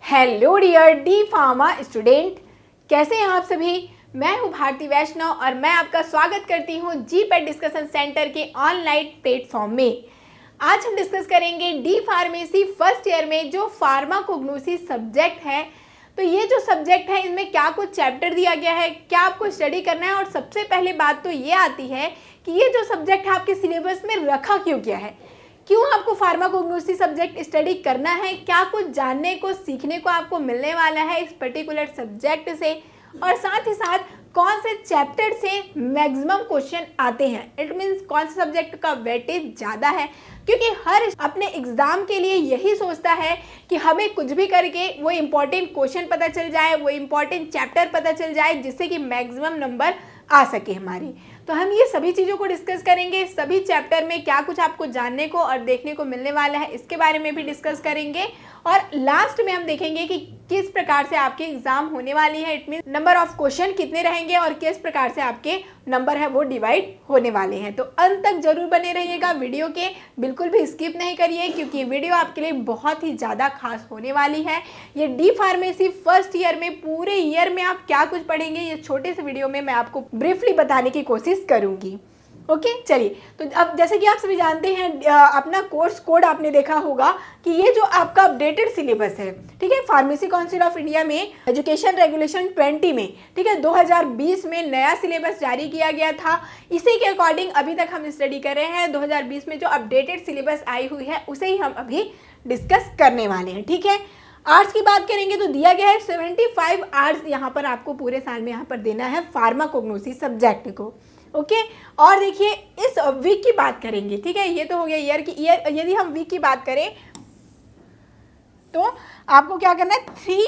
Hello dear D pharma student, कैसे हैं आप सभी। मैं हूं भारती वैष्णव और मैं आपका स्वागत करती हूं जीपेट डिस्कशन सेंटर के ऑनलाइन प्लेटफॉर्म में। आज हम डिस्कस करेंगे डी फार्मेसी फर्स्ट ईयर में जो फार्माकोग्नोसी सब्जेक्ट है। तो ये जो सब्जेक्ट है इसमें क्या कुछ चैप्टर दिया गया है, क्या आपको स्टडी करना है, और सबसे पहले बात तो ये आती है कि ये जो सब्जेक्ट है आपके सिलेबस में रखा क्यों गया है, क्यों आपको फार्माकोग्नोसी सब्जेक्ट स्टडी करना है, क्या कुछ जानने को सीखने को आपको मिलने वाला है इस पर्टिकुलर सब्जेक्ट से, और साथ ही साथ कौन से चैप्टर से मैक्सिमम क्वेश्चन आते हैं। इट मीन्स कौन से सब्जेक्ट का वेटेज ज़्यादा है, क्योंकि हर अपने एग्ज़ाम के लिए यही सोचता है कि हमें कुछ भी करके वो इम्पॉर्टेंट क्वेश्चन पता चल जाए, वो इम्पॉर्टेंट चैप्टर पता चल जाए, जिससे कि मैक्सिमम नंबर आ सके हमारी। तो हम ये सभी चीज़ों को डिस्कस करेंगे, सभी चैप्टर में क्या कुछ आपको जानने को और देखने को मिलने वाला है इसके बारे में भी डिस्कस करेंगे, और लास्ट में हम देखेंगे कि किस प्रकार से आपके एग्जाम होने वाली है। It mean number of question कितने रहेंगे और किस प्रकार से आपके नंबर है वो डिवाइड होने वाले हैं। तो अंत तक जरूर बने रहिएगा वीडियो के, बिल्कुल भी स्किप नहीं करिए, क्योंकि वीडियो आपके लिए बहुत ही ज़्यादा खास होने वाली है। ये डी फार्मेसी फर्स्ट ईयर में पूरे ईयर में आप क्या कुछ पढ़ेंगे, ये छोटे से वीडियो में मैं आपको ब्रीफली बताने की कोशिश करूँगी। ओके चलिए, तो अब जैसे कि आप सभी जानते हैं अपना कोर्स कोड आपने देखा होगा कि ये जो आपका अपडेटेड सिलेबस है, ठीक है, फार्मेसी काउंसिल ऑफ इंडिया में एजुकेशन रेगुलेशन 20 में, ठीक है, 2020 में नया सिलेबस जारी किया गया था। इसी के अकॉर्डिंग अभी तक हम स्टडी कर रहे हैं। 2020 में जो अपडेटेड सिलेबस आई हुई है उसे ही हम अभी डिस्कस करने वाले हैं। ठीक है, आर्ट्स की बात करेंगे तो दिया गया है 75 आवर्स यहाँ पर आपको पूरे साल में यहाँ पर देना है फार्माकोग्नोसी सब्जेक्ट को। ओके और देखिए इस वीक की बात करेंगे, ठीक है, ये तो हो गया ईयर की। यदि हम वीक की बात करें तो आपको क्या करना है, 3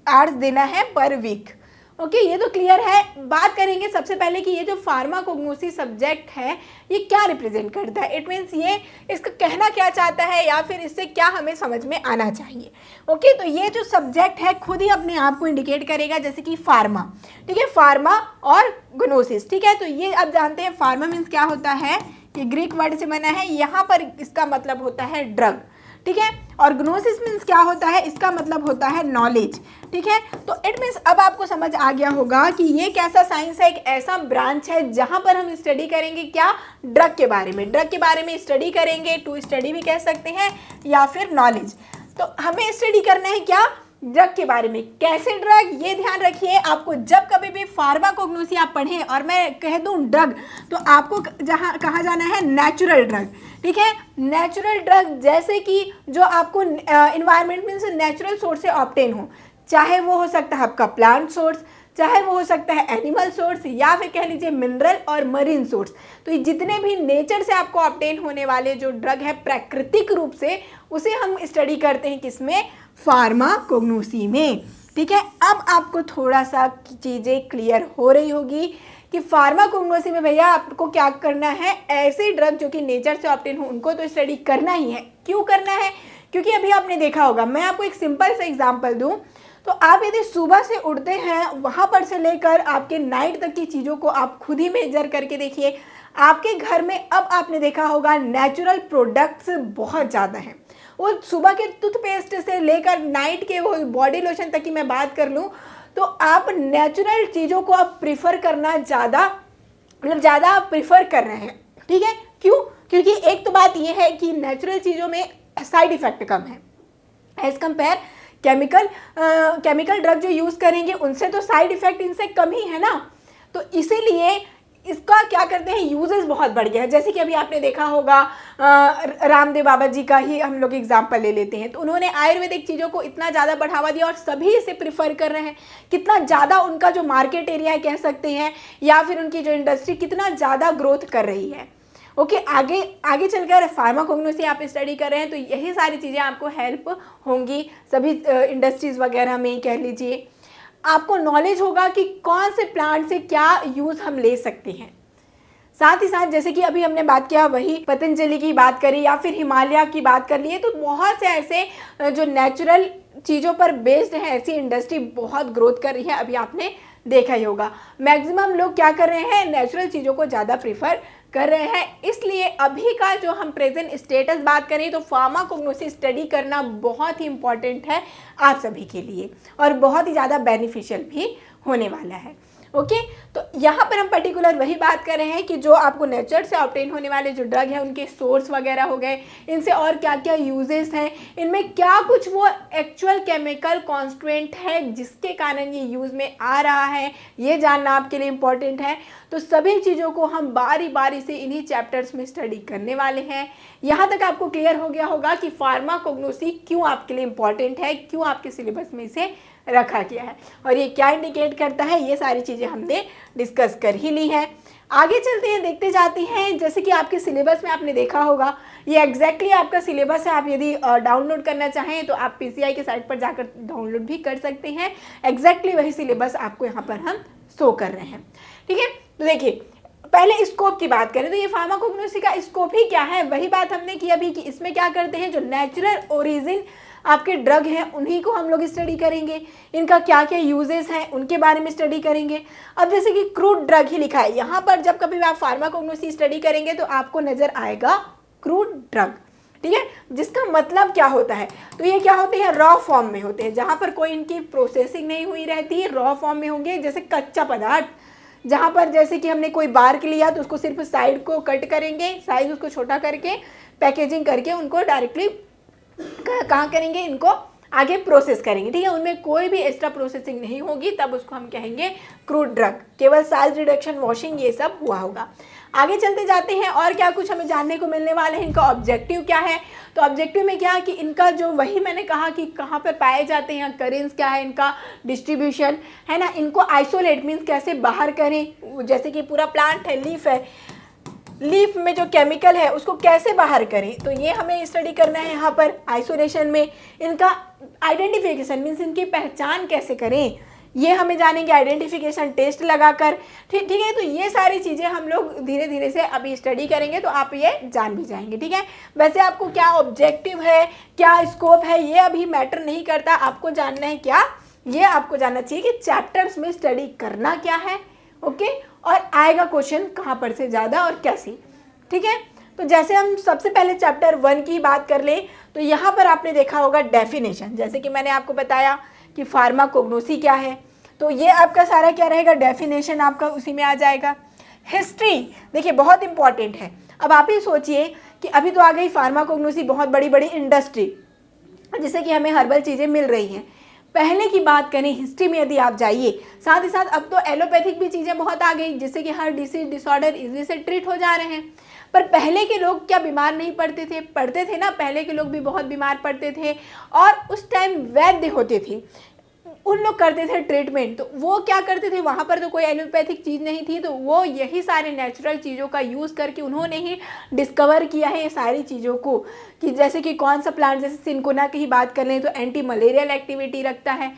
आवर्स देना है पर वीक। ओके ये तो क्लियर है। बात करेंगे सबसे पहले कि ये जो फार्माकोग्नोसी सब्जेक्ट है ये क्या रिप्रेजेंट करता है। इट मीन्स ये इसका कहना क्या चाहता है या फिर इससे क्या हमें समझ में आना चाहिए। ओके तो ये जो सब्जेक्ट है खुद ही अपने आप को इंडिकेट करेगा, जैसे कि फार्मा, ठीक है, फार्मा और ग्नोसिस, ठीक है। तो ये अब जानते हैं फार्मा मीन्स क्या होता है, ये ग्रीक वर्ड से बना है, यहाँ पर इसका मतलब होता है ड्रग, ठीक है, और ग्नोसिस मीन्स क्या होता है, इसका मतलब होता है नॉलेज, ठीक है। तो इट मीन्स अब आपको समझ आ गया होगा कि ये कैसा साइंस है, एक ऐसा ब्रांच है जहां पर हम स्टडी करेंगे क्या, ड्रग के बारे में, ड्रग के बारे में स्टडी करेंगे, टू स्टडी भी कह सकते हैं या फिर नॉलेज। तो हमें स्टडी करना है क्या, ड्रग के बारे में। कैसे ड्रग, ये ध्यान रखिए, आपको जब कभी भी फार्माकोग्नोसी आप पढ़ें और मैं कह दूं ड्रग, तो आपको जहां कहा जाना है नेचुरल ड्रग, ठीक है। नेचुरल ड्रग जैसे कि जो आपको इन्वायरमेंट में से नेचुरल सोर्स से ऑब्टेन हो, चाहे वो हो सकता है आपका प्लांट सोर्स, चाहे वो हो सकता है एनिमल सोर्स, या फिर कह लीजिए मिनरल और मरीन सोर्स। तो ये जितने भी नेचर से आपको ऑब्टेन होने वाले जो ड्रग है प्राकृतिक रूप से, उसे हम स्टडी करते हैं किसमें, फार्माकोग्नोसी में, ठीक है। अब आपको थोड़ा सा चीज़ें क्लियर हो रही होगी कि फार्माकोग्नोसी में भैया आपको क्या करना है, ऐसे ड्रग जो कि नेचर से ऑब्टेन हो उनको तो स्टडी करना ही है। क्यों करना है, क्योंकि अभी आपने देखा होगा, मैं आपको एक सिंपल सा एग्जांपल दूं तो आप यदि सुबह से उठते हैं वहाँ पर से लेकर आपके नाइट तक की चीज़ों को आप खुद ही मेजर करके देखिए, आपके घर में अब आपने देखा होगा नेचुरल प्रोडक्ट्स बहुत ज़्यादा हैं। वो सुबह के टूथपेस्ट से लेकर नाइट के वो बॉडी लोशन तक की मैं बात कर लूँ तो आप नेचुरल चीज़ों को आप प्रिफर करना ज़्यादा आप प्रिफर कर रहे हैं, ठीक है। क्यों, क्योंकि एक तो बात ये है कि नेचुरल चीज़ों में साइड इफ़ेक्ट कम है एज़ कम्पेयर केमिकल ड्रग जो यूज़ करेंगे उनसे तो साइड इफ़ेक्ट इनसे कम ही है ना। तो इसीलिए इसका क्या करते हैं, यूजेस बहुत बढ़ गया है। जैसे कि अभी आपने देखा होगा रामदेव बाबा जी का ही हम लोग एग्जाम्पल ले लेते हैं, तो उन्होंने आयुर्वेदिक चीज़ों को इतना ज़्यादा बढ़ावा दिया और सभी इसे प्रिफर कर रहे हैं। कितना ज़्यादा उनका जो मार्केट एरिया है कह सकते हैं, या फिर उनकी जो इंडस्ट्री कितना ज़्यादा ग्रोथ कर रही है। ओके आगे चलकर फार्माकोग्नोसी आप स्टडी कर रहे हैं तो यही सारी चीज़ें आपको हेल्प होंगी सभी इंडस्ट्रीज़ वगैरह में, कह लीजिए आपको नॉलेज होगा कि कौन से प्लांट से क्या यूज़ हम ले सकते हैं। साथ ही साथ जैसे कि अभी हमने बात किया, वही पतंजलि की बात करी या फिर हिमालय की बात कर लिए, तो बहुत से ऐसे जो नेचुरल चीज़ों पर बेस्ड है ऐसी इंडस्ट्री बहुत ग्रोथ कर रही है। अभी आपने देखा ही होगा मैक्सिमम लोग क्या कर रहे हैं, नेचुरल चीज़ों को ज़्यादा प्रीफर कर रहे हैं। इसलिए अभी का जो हम प्रेजेंट स्टेटस बात करें तो फार्माकोग्नोसी स्टडी करना बहुत ही इम्पॉर्टेंट है आप सभी के लिए और बहुत ही ज़्यादा बेनिफिशियल भी होने वाला है। ओके, तो यहाँ पर हम पर्टिकुलर वही बात कर रहे हैं कि जो आपको नेचर से ऑब्टेन होने वाले जो ड्रग हैं उनके सोर्स वगैरह हो गए, इनसे और क्या क्या यूजेस हैं, इनमें क्या कुछ वो एक्चुअल केमिकल कॉन्स्टिट्यूएंट है जिसके कारण ये यूज़ में आ रहा है, ये जानना आपके लिए इम्पॉर्टेंट है। तो सभी चीज़ों को हम बारी बारी से इन्हीं चैप्टर्स में स्टडी करने वाले हैं। यहाँ तक आपको क्लियर हो गया होगा कि फार्माकोग्नोसी क्यों आपके लिए इम्पॉर्टेंट है, क्यों आपके सिलेबस में इसे रखा गया है और ये क्या इंडिकेट करता है, ये सारी चीज़ें हमने डिस्कस कर ही ली हैं। आगे चलते हैं, देखते जाते हैं। जैसे कि आपके सिलेबस में आपने देखा होगा, ये एग्जैक्टली आपका सिलेबस है। आप यदि डाउनलोड करना चाहें तो आप पीसीआई के साइट पर जाकर डाउनलोड भी कर सकते हैं। एग्जैक्टली वही सिलेबस आपको यहाँ पर हम शो कर रहे हैं। ठीक है, तो देखिए पहले स्कोप की बात करें तो ये फार्माकोग्नोसी का स्कोप ही क्या है, वही बात हमने की अभी कि इसमें क्या करते हैं, जो नेचुरल ओरिजिन आपके ड्रग हैं उन्हीं को हम लोग स्टडी करेंगे, इनका क्या क्या यूजेस हैं उनके बारे में स्टडी करेंगे। अब जैसे कि क्रूड ड्रग ही लिखा है यहाँ पर, जब कभी आप फार्माकोग्नोसी स्टडी करेंगे तो आपको नजर आएगा क्रूड ड्रग। ठीक है, जिसका मतलब क्या होता है, तो ये क्या होते हैं, रॉ फॉर्म में होते हैं, जहाँ पर कोई इनकी प्रोसेसिंग नहीं हुई रहती, रॉ फॉर्म में होंगे। जैसे कच्चा पदार्थ, जहाँ पर जैसे कि हमने कोई बार्क लिया तो उसको सिर्फ साइड को कट करेंगे, साइज उसको छोटा करके पैकेजिंग करके उनको डायरेक्टली कहाँ करेंगे, इनको आगे प्रोसेस करेंगे। ठीक है, उनमें कोई भी एक्स्ट्रा प्रोसेसिंग नहीं होगी, तब उसको हम कहेंगे क्रूड ड्रग। केवल साइज रिडक्शन, वॉशिंग, ये सब हुआ होगा। आगे चलते जाते हैं और क्या कुछ हमें जानने को मिलने वाले हैं। इनका ऑब्जेक्टिव क्या है, तो ऑब्जेक्टिव में क्या है कि इनका जो वही मैंने कहा कि कहाँ पर पाए जाते हैं, करेंस क्या है, इनका डिस्ट्रीब्यूशन है ना, इनको आइसोलेट मीन्स कैसे बाहर करें। जैसे कि पूरा प्लांट है, लीफ है, लीफ में जो केमिकल है उसको कैसे बाहर करें, तो ये हमें स्टडी करना है यहाँ पर आइसोलेशन में। इनका आइडेंटिफिकेशन मीन्स इनकी पहचान कैसे करें, ये हमें जानेंगे आइडेंटिफिकेशन टेस्ट लगाकर। ठीक है, तो ये सारी चीज़ें हम लोग धीरे धीरे से अभी स्टडी करेंगे तो आप ये जान भी जाएंगे। ठीक है, वैसे आपको क्या ऑब्जेक्टिव है, क्या स्कोप है, ये अभी मैटर नहीं करता। आपको जानना है क्या, ये आपको जानना चाहिए कि चैप्टर्स में स्टडी करना क्या है। ओके, और आएगा क्वेश्चन कहाँ पर से ज़्यादा और कैसे। ठीक है, तो जैसे हम सबसे पहले चैप्टर 1 की बात कर लें तो यहाँ पर आपने देखा होगा डेफिनेशन। जैसे कि मैंने आपको बताया कि फार्माकोग्नोसी क्या है, तो ये आपका सारा क्या रहेगा, डेफिनेशन आपका उसी में आ जाएगा। हिस्ट्री देखिए बहुत इंपॉर्टेंट है। अब आप ही सोचिए कि अभी तो आ गई फार्माकोग्नोसी, बहुत बड़ी बड़ी इंडस्ट्री जिससे कि हमें हर्बल चीज़ें मिल रही हैं। पहले की बात करें हिस्ट्री में यदि आप जाइए, साथ ही साथ अब तो एलोपैथिक भी चीज़ें बहुत आ गई जिससे कि हर डिसीज डिसऑर्डर इजीली से ट्रीट हो जा रहे हैं। पर पहले के लोग क्या बीमार नहीं पड़ते थे ना, पहले के लोग भी बहुत बीमार पड़ते थे और उस टाइम वैद्य होते थे, उन लोग करते थे ट्रीटमेंट। तो वो क्या करते थे, वहाँ पर तो कोई एलोपैथिक चीज़ नहीं थी, तो वो यही सारे नेचुरल चीज़ों का यूज़ करके उन्होंने ही डिस्कवर किया है ये सारी चीज़ों को, कि जैसे कि कौन सा प्लांट, जैसे सिनकोना की ही बात कर लें तो एंटी मलेरियल एक्टिविटी रखता है।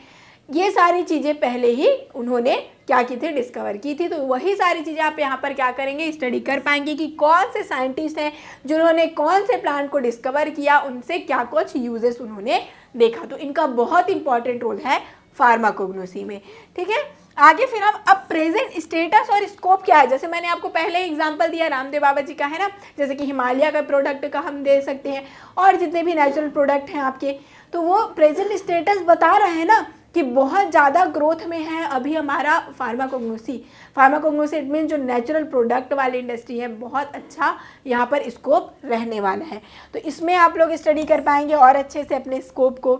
ये सारी चीज़ें पहले ही उन्होंने क्या की थी, डिस्कवर की थी। तो वही सारी चीज़ें आप यहाँ पर क्या करेंगे, स्टडी कर पाएंगे कि कौन से साइंटिस्ट हैं जिन्होंने कौन से प्लांट को डिस्कवर किया, उनसे क्या कुछ यूजेस उन्होंने देखा। तो इनका बहुत इंपॉर्टेंट रोल है फार्माकोग्नोसी में। ठीक है, आगे फिर हम अब प्रेजेंट स्टेटस और स्कोप क्या है। जैसे मैंने आपको पहले एग्जांपल दिया रामदेव बाबा जी का, है ना, जैसे कि हिमालय का प्रोडक्ट का हम दे सकते हैं और जितने भी नेचुरल प्रोडक्ट हैं आपके, तो वो प्रेजेंट स्टेटस बता रहे हैं ना कि बहुत ज़्यादा ग्रोथ में है अभी हमारा फार्माकोग्नोसी। फार्माकोग्नोसी इट मीन जो नेचुरल प्रोडक्ट वाली इंडस्ट्री है, बहुत अच्छा यहाँ पर स्कोप रहने वाला है। तो इसमें आप लोग स्टडी कर पाएंगे और अच्छे से अपने स्कोप को।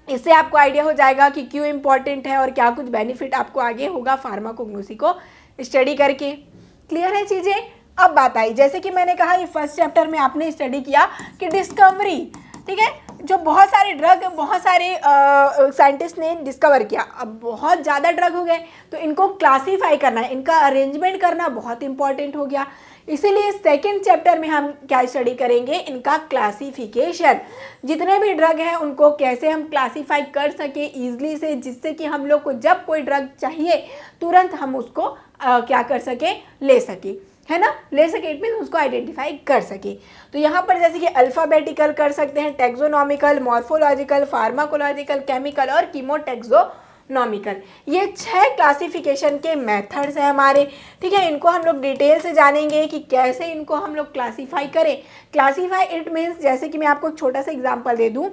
इससे आपको आइडिया हो जाएगा कि क्यों इम्पॉर्टेंट है और क्या कुछ बेनिफिट आपको आगे होगा फार्माकोग्नोसी को स्टडी करके। क्लियर है चीज़ें। अब बात आई, जैसे कि मैंने कहा ये फर्स्ट चैप्टर में आपने स्टडी किया कि डिस्कवरी, ठीक है, जो बहुत सारे ड्रग बहुत सारे साइंटिस्ट ने डिस्कवर किया। अब बहुत ज़्यादा ड्रग हो गए तो इनको क्लासीफाई करना, इनका अरेंजमेंट करना बहुत इंपॉर्टेंट हो गया। इसीलिए सेकेंड चैप्टर में हम क्या स्टडी करेंगे, इनका क्लासिफिकेशन। जितने भी ड्रग हैं उनको कैसे हम क्लासीफाई कर सके ईजिली से, जिससे कि हम लोग को जब कोई ड्रग चाहिए तुरंत हम उसको क्या कर सके, ले सके, है ना, ले सके, इट मीन उसको आइडेंटिफाई कर सके। तो यहाँ पर जैसे कि अल्फ़ाबेटिकल कर सकते हैं, टेक्सोनॉमिकल, मॉर्फोलॉजिकल, फार्माकोलॉजिकल, केमिकल और कीमोटेक्सो इकोनॉमिकल। ये 6 क्लासिफिकेशन के मेथड्स हैं हमारे, ठीक है। इनको हम लोग डिटेल से जानेंगे कि कैसे इनको हम लोग क्लासीफाई करें। क्लासीफाई इट मीन्स, जैसे कि मैं आपको एक छोटा सा एग्जांपल दे दूं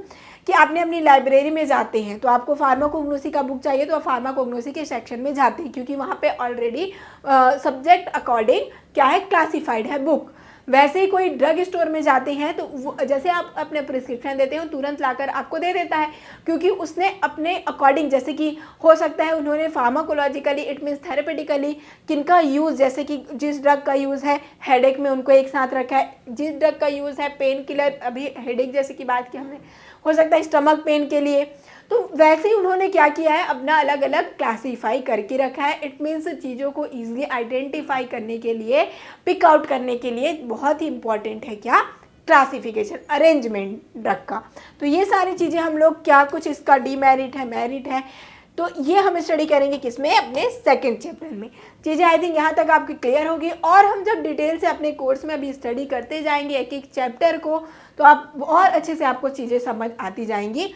कि आपने अपनी लाइब्रेरी में जाते हैं तो आपको फार्माकोग्नोसी का बुक चाहिए तो आप फार्माकोग्नोसी के सेक्शन में जाते हैं, क्योंकि वहाँ पे ऑलरेडी सब्जेक्ट अकॉर्डिंग क्या है, क्लासीफाइड है बुक। वैसे ही कोई ड्रग स्टोर में जाते हैं तो जैसे आप अपने प्रिस्क्रिप्शन देते हो तुरंत लाकर आपको दे देता है, क्योंकि उसने अपने अकॉर्डिंग, जैसे कि हो सकता है उन्होंने फार्माकोलॉजिकली इट मीन्स थेरेपेटिकली किनका यूज़, जैसे कि जिस ड्रग का यूज़ है हेडेक में उनको एक साथ रखा है, जिस ड्रग का यूज़ है पेन किलर, अभी हेडेक जैसे की बात की हमने, हो सकता है स्टमक पेन के लिए, तो वैसे ही उन्होंने क्या किया है, अपना अलग अलग क्लासीफाई करके रखा है। इट मीन्स चीज़ों को ईजिली आइडेंटिफाई करने के लिए, पिक आउट करने के लिए बहुत ही इंपॉर्टेंट है क्या, क्लासिफिकेशन, अरेंजमेंट ड्रग का। तो ये सारी चीज़ें हम लोग क्या, कुछ इसका डीमेरिट है, मेरिट है, तो ये हम स्टडी करेंगे किसमें, अपने सेकंड चैप्टर में। चीज़ें आई थिंक यहाँ तक आपकी क्लियर होगी, और हम जब डिटेल से अपने कोर्स में अभी स्टडी करते जाएंगे एक एक चैप्टर को, तो आप और अच्छे से आपको चीज़ें समझ आती जाएंगी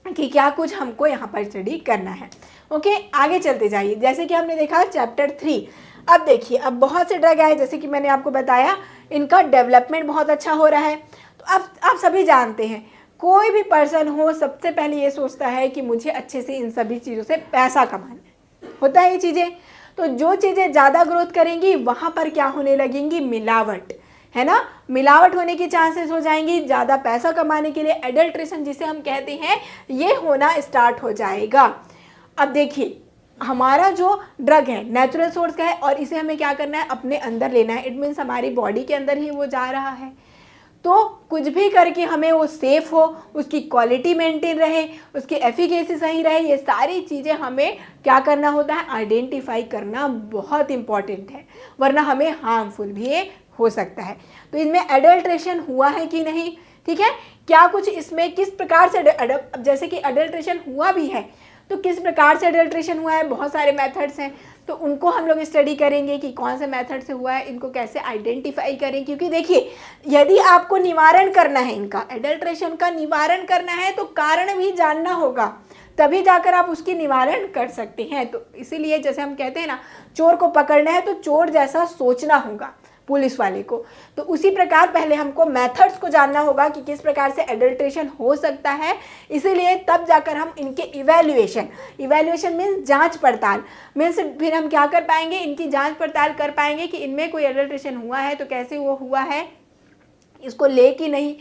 कि क्या कुछ हमको यहाँ पर स्टडी करना है। ओके, आगे चलते जाइए। जैसे कि हमने देखा चैप्टर 3, अब देखिए, अब बहुत से ड्रग आए, जैसे कि मैंने आपको बताया इनका डेवलपमेंट बहुत अच्छा हो रहा है। तो अब आप सभी जानते हैं, कोई भी पर्सन हो सबसे पहले ये सोचता है कि मुझे अच्छे से इन सभी चीज़ों से पैसा कमाना होता है ये चीज़ें। तो जो चीज़ें ज़्यादा ग्रोथ करेंगी वहाँ पर क्या होने लगेंगी, मिलावट, है ना, मिलावट होने की चांसेस हो जाएंगी। ज़्यादा पैसा कमाने के लिए एडल्ट्रेशन जिसे हम कहते हैं, ये होना स्टार्ट हो जाएगा। अब देखिए, हमारा जो ड्रग है नेचुरल सोर्स का है और इसे हमें क्या करना है, अपने अंदर लेना है। इट मीन्स हमारी बॉडी के अंदर ही वो जा रहा है, तो कुछ भी करके हमें वो सेफ हो, उसकी क्वालिटी मेंटेन रहे, उसकी एफिकेसी सही रहे, ये सारी चीज़ें हमें क्या करना होता है, आइडेंटिफाई करना बहुत इंपॉर्टेंट है, वरना हमें हार्मफुल भी हो सकता है। तो इनमें एडल्ट्रेशन हुआ है कि नहीं, ठीक है, क्या कुछ इसमें किस प्रकार से, जैसे कि एडल्ट्रेशन हुआ भी है तो किस प्रकार से एडल्ट्रेशन हुआ है, बहुत सारे मेथड्स हैं, तो उनको हम लोग स्टडी करेंगे कि कौन से मेथड से हुआ है, इनको कैसे आइडेंटिफाई करें। क्योंकि देखिए, यदि आपको निवारण करना है, इनका एडल्ट्रेशन का निवारण करना है तो कारण भी जानना होगा, तभी जाकर आप उसकी निवारण कर सकते हैं। तो इसीलिए जैसे हम कहते हैं ना, चोर को पकड़ना है तो चोर जैसा सोचना होगा पुलिस वाले को, तो उसी प्रकार पहले हमको मेथड्स को जानना होगा कि किस प्रकार से एडल्ट्रेशन हो सकता है। इसीलिए तब जाकर हम इनके इवैल्यूएशन मीन्स जांच पड़ताल, मीन्स फिर हम क्या कर पाएंगे, इनकी जांच पड़ताल कर पाएंगे कि इनमें कोई एडल्ट्रेशन हुआ है तो कैसे वो हुआ है, इसको ले कि नहीं,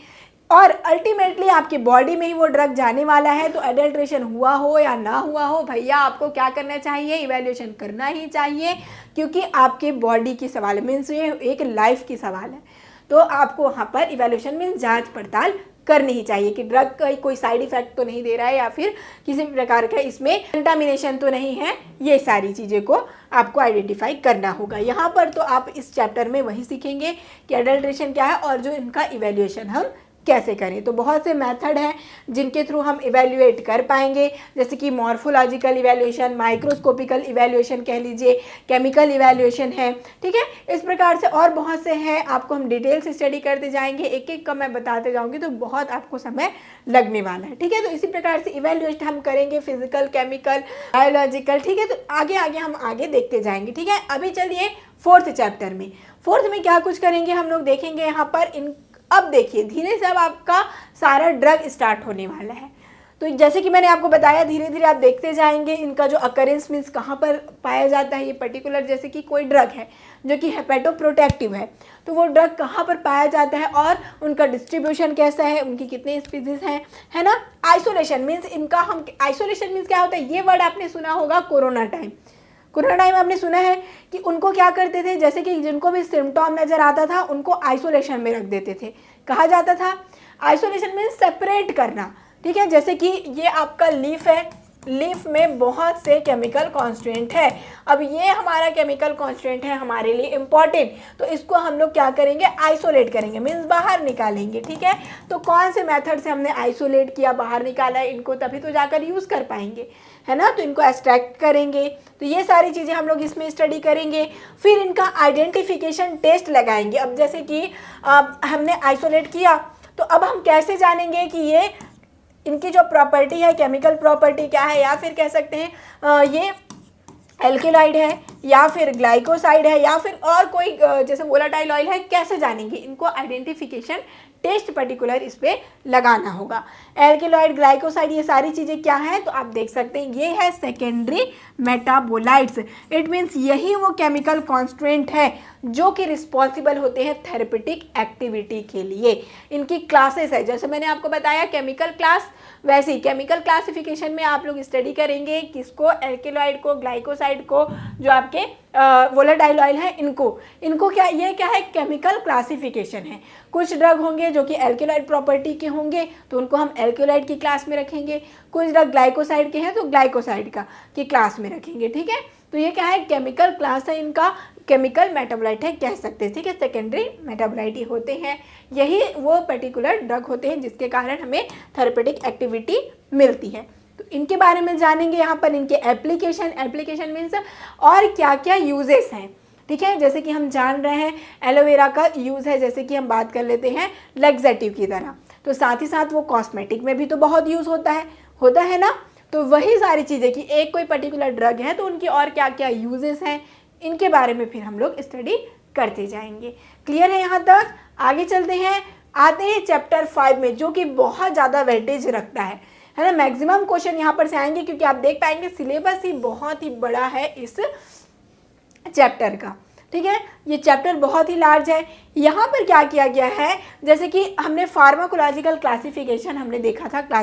और अल्टीमेटली आपकी बॉडी में ही वो ड्रग जाने वाला है। तो एडल्ट्रेशन हुआ हो या ना हुआ हो, भैया आपको क्या करना चाहिए, इवैल्यूएशन करना ही चाहिए, क्योंकि आपके बॉडी की सवाल है, मीन्स ये एक लाइफ की सवाल है। तो आपको वहाँ पर इवैल्यूएशन मीन्स जांच पड़ताल करनी ही चाहिए कि ड्रग का कोई साइड इफेक्ट तो नहीं दे रहा है या फिर किसी प्रकार का इसमें कंटामिनेशन तो नहीं है। ये सारी चीज़ें को आपको आइडेंटिफाई करना होगा। यहाँ पर तो आप इस चैप्टर में वही सीखेंगे कि एडल्ट्रेशन क्या है और जो इनका इवैल्यूएशन हम कैसे करें। तो बहुत से मेथड हैं जिनके थ्रू हम इवैल्यूएट कर पाएंगे, जैसे कि मॉर्फोलॉजिकल इवैल्यूएशन, माइक्रोस्कोपिकल इवैल्यूएशन कह लीजिए, केमिकल इवैल्यूएशन है, ठीक है। इस प्रकार से और बहुत से हैं, आपको हम डिटेल से स्टडी करते जाएंगे, एक एक का मैं बताते जाऊंगी तो बहुत आपको समय लगने वाला है, ठीक है। तो इसी प्रकार से इवैल्यूएट हम करेंगे, फिजिकल, केमिकल, बायोलॉजिकल, ठीक है। तो आगे आगे हम आगे देखते जाएंगे, ठीक है। अभी चलिए फोर्थ चैप्टर में, फोर्थ में क्या कुछ करेंगे हम लोग देखेंगे यहाँ पर। अब देखिए, धीरे से अब आपका सारा ड्रग स्टार्ट होने वाला है। तो जैसे कि मैंने आपको बताया, धीरे धीरे आप देखते जाएंगे इनका जो अकरेंस मीन्स कहाँ पर पाया जाता है ये पर्टिकुलर, जैसे कि कोई ड्रग है जो कि हेपेटोप्रोटेक्टिव है, तो वो ड्रग कहाँ पर पाया जाता है और उनका डिस्ट्रीब्यूशन कैसा है, उनकी कितने स्पीसीज हैं, है ना। आइसोलेशन मीन्स इनका हम, आइसोलेशन मीन्स क्या होता है, ये वर्ड आपने सुना होगा कोरोना टाइम आपने सुना है कि उनको क्या करते थे, जैसे कि जिनको भी सिम्टॉम नज़र आता था उनको आइसोलेशन में रख देते थे। कहा जाता था आइसोलेशन में सेपरेट करना, ठीक है। जैसे कि ये आपका लीफ है, लीफ में बहुत से केमिकल कॉन्स्टेंट है, अब ये हमारा केमिकल कॉन्स्टेंट है हमारे लिए इम्पॉर्टेंट, तो इसको हम लोग क्या करेंगे, आइसोलेट करेंगे, मीन्स बाहर निकालेंगे, ठीक है। तो कौन से मेथड से हमने आइसोलेट किया, बाहर निकाला है इनको, तभी तो जाकर यूज़ कर पाएंगे, है ना। तो इनको एक्सट्रैक्ट करेंगे, तो ये सारी चीज़ें हम लोग इसमें स्टडी करेंगे। फिर इनका आइडेंटिफिकेशन टेस्ट लगाएंगे। अब जैसे कि हमने आइसोलेट किया, तो अब हम कैसे जानेंगे कि ये इनकी जो प्रॉपर्टी है, केमिकल प्रॉपर्टी क्या है, या फिर कह सकते हैं ये एल्केलाइड है या फिर ग्लाइकोसाइड है या फिर और कोई जैसे वोलेटाइल ऑयल है, कैसे जानेंगे? इनको आइडेंटिफिकेशन टेस्ट पर्टिकुलर इस पे लगाना होगा। एल्केलॉइड, ग्लाइकोसाइड, ये सारी चीज़ें क्या है तो आप देख सकते हैं ये है सेकेंडरी मेटाबोलाइट्स। इट मीन्स यही वो केमिकल कॉन्स्टिट्यूएंट है जो कि रिस्पॉन्सिबल होते हैं थेरेपेटिक एक्टिविटी के लिए। इनकी क्लासेस है, जैसे मैंने आपको बताया केमिकल क्लास, वैसे ही केमिकल क्लासिफिकेशन में आप लोग स्टडी करेंगे किसको, एल्केलॉइड को, ग्लाइकोसाइड को, जो आपके वोलेटाइल ऑयल है इनको क्या, ये क्या है केमिकल क्लासिफिकेशन है। कुछ ड्रग होंगे जो कि एल्केलॉइड प्रॉपर्टी के होंगे तो उनको हम एल्केलॉइड की क्लास में रखेंगे, कुछ ड्रग ग्लाइकोसाइड के हैं तो ग्लाइकोसाइड की क्लास में रखेंगे, ठीक है। तो ये क्या है केमिकल क्लास है, इनका केमिकल मेटाबोलाइट है कह सकते हैं, ठीक है। सेकेंडरी मेटाबोलाइट ही होते हैं, यही वो पर्टिकुलर ड्रग होते हैं जिसके कारण हमें थेरेपेटिक एक्टिविटी मिलती है। तो इनके बारे में जानेंगे यहाँ पर, इनके एप्लीकेशन मीन्स और क्या क्या यूजेस हैं, ठीक है। जैसे कि हम जान रहे हैं एलोवेरा का यूज़ है, जैसे कि हम बात कर लेते हैं लैक्सेटिव की तरह, तो साथ ही साथ वो कॉस्मेटिक में भी तो बहुत यूज़ होता है ना। तो वही सारी चीज़ें कि एक कोई पर्टिकुलर ड्रग है तो उनकी और क्या क्या यूजेस हैं, इनके बारे में फिर हम लोग स्टडी करते जाएंगे। क्लियर है यहाँ तक? आगे चलते हैं, आते हैं चैप्टर 5 में जो कि बहुत ज़्यादा वेटेज रखता है ना। मैक्सिमम क्वेश्चन यहाँ पर से आएंगे क्योंकि आप देख पाएंगे सिलेबस ही बहुत ही बड़ा है इस चैप्टर का, ठीक है। ये चैप्टर बहुत ही लार्ज है। यहाँ पर क्या किया गया है, जैसे कि हमने फार्माकोलॉजिकल क्लासिफिकेशन हमने देखा था